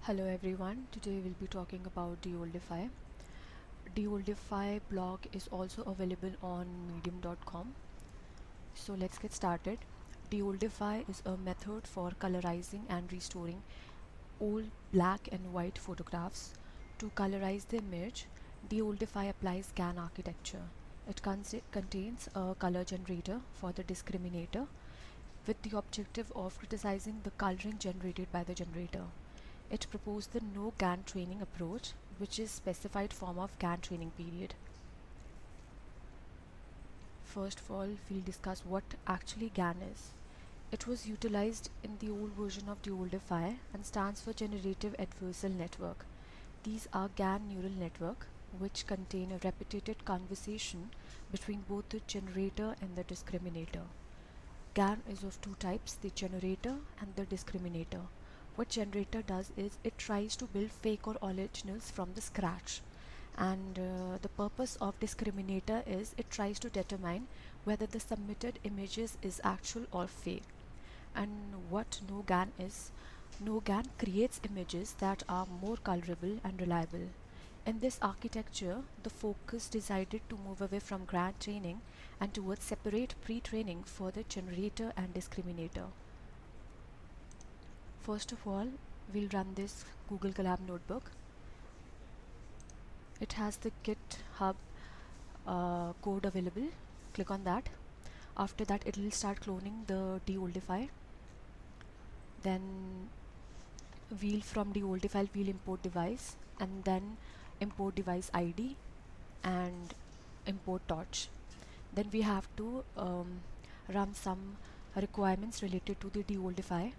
Hello everyone, today we'll be talking about DeOldify. DeOldify blog is also available on medium.com. So let's get started. DeOldify is a method for colorizing and restoring old black and white photographs. To colorize the image, DeOldify applies GAN architecture. It contains a color generator for the discriminator with the objective of criticizing the coloring generated by the generator. It proposed the no GAN training approach, which is specified form of GAN training period. First of all, we'll discuss what actually GAN is. It was utilized in the old version of DeOldify and stands for Generative Adversarial Network. These are GAN neural network, which contain a repeated conversation between both the generator and the discriminator. GAN is of two types, the generator and the discriminator. What generator does is it tries to build fake or originals from the scratch, and the purpose of discriminator is it tries to determine whether the submitted images is actual or fake. And what no GAN is, no GAN creates images that are more colorable and reliable. In this architecture, the focus decided to move away from GAN training and towards separate pre-training for the generator and discriminator. First of all, we'll run this Google Colab notebook. It has the GitHub code available. Click on that. After that, it will start cloning the DeOldify. Then from DeOldify we'll import device, and then import device ID and import torch. Then we have to run some requirements related to the DeOldify.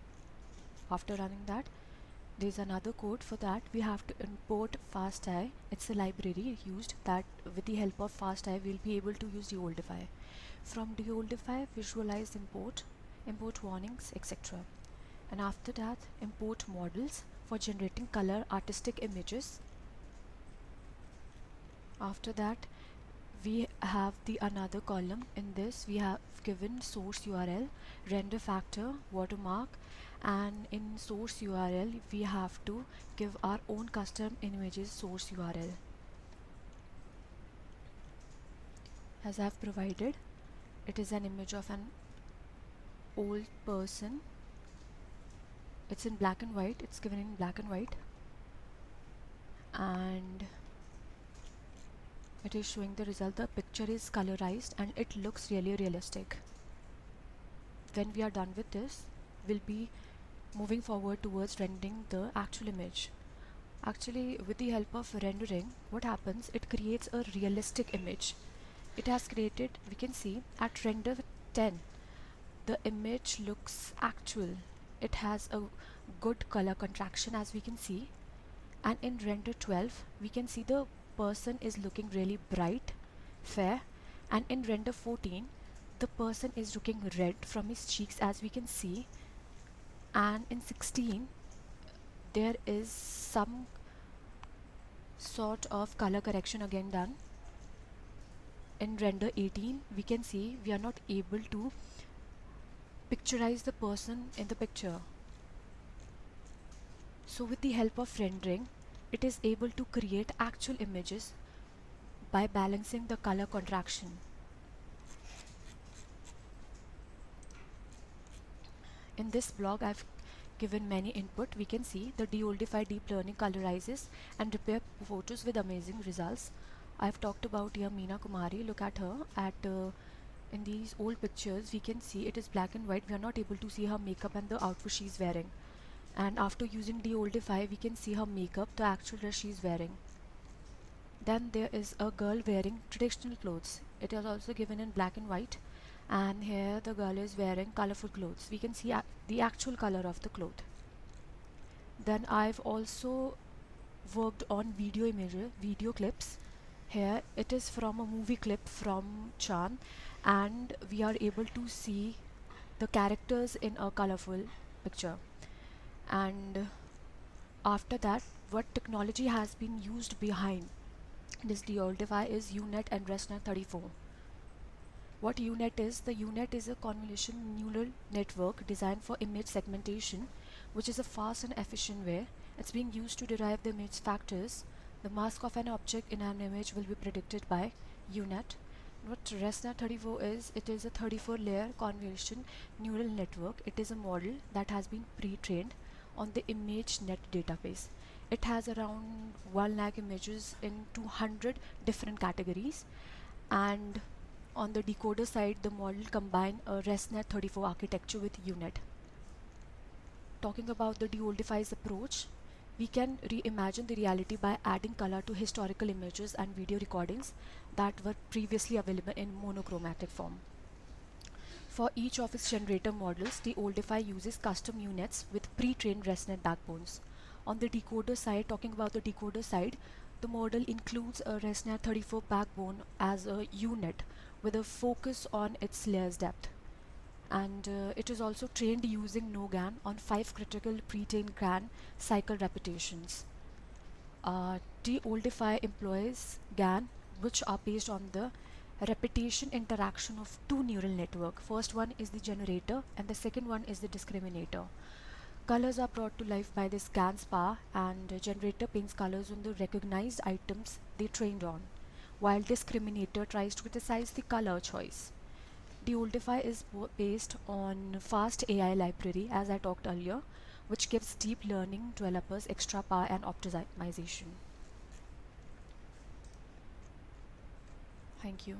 After running that, there's another code. For that we have to import FastEye. It's a library used that with the help of FastEye we'll be able to use DeOldify. From DeOldify, visualize import warnings, etc. And after that, import models for generating color artistic images. After that, we have the another column. In this we have given source URL, render factor, watermark, and in source URL we have to give our own custom images source URL. As I have provided, it is an image of an old person. It's in black and white. It's given in black and white, and it is showing the result. The picture is colorized and it looks really realistic. When we are done with this, we'll be moving forward towards rendering the actual image. Actually, with the help of rendering, what happens, it creates a realistic image. It has created, we can see at render 10, the image looks actual. It has a good color contraction, as we can see, and in render 12 we can see the person is looking really bright, fair, and in render 14 the person is looking red from his cheeks, as we can see, and in 16 there is some sort of color correction again done. In render 18 we can see we are not able to picturize the person in the picture. So with the help of rendering, it is able to create actual images by balancing the color contraction. In this blog I've given many input. We can see the DeOldify deep learning colorizes and repair photos with amazing results. I've talked about here Meena Kumari. Look at her. In these old pictures we can see it is black and white. We are not able to see her makeup and the outfit she's wearing. And after using DeOldify we can see her makeup, the actual dress she's wearing. Then there is a girl wearing traditional clothes. It is also given in black and white, and here the girl is wearing colorful clothes. We can see the actual color of the cloth. Then I've also worked on video clips. Here it is from a movie clip from Chan, and we are able to see the characters in a colorful picture. And after that, what technology has been used behind this DeOldify is UNet and ResNet 34. What UNet is? The UNet is a convolution neural network designed for image segmentation, which is a fast and efficient way It's being used to derive the image factors. The mask of an object in an image will be predicted by UNet. What ResNet34 is, it is a 34-layer convolution neural network. It is a model that has been pre-trained on the ImageNet database. It has around 1 lakh images in 200 different categories, and on the decoder side the model combines a ResNet34 architecture with UNet. Talking about the DeOldify's approach, we can reimagine the reality by adding color to historical images and video recordings that were previously available in monochromatic form. For each of its generator models, DeOldify uses custom units with pre-trained ResNet backbones. On the decoder side, talking about the decoder side, the model includes a ResNet34 backbone as a unit with a focus on its layers depth. And it is also trained using no GAN on 5 critical pre-trained GAN cycle repetitions. DeOldify employs GAN, which are based on the repetition interaction of two neural networks. First one is the generator and the second one is the discriminator. Colors are brought to life by this GAN's power, and generator paints colors on the recognized items they trained on, while discriminator tries to criticize the color choice. DeOldify is based on fast AI library, as I talked earlier, which gives deep learning developers extra power and optimization. Thank you.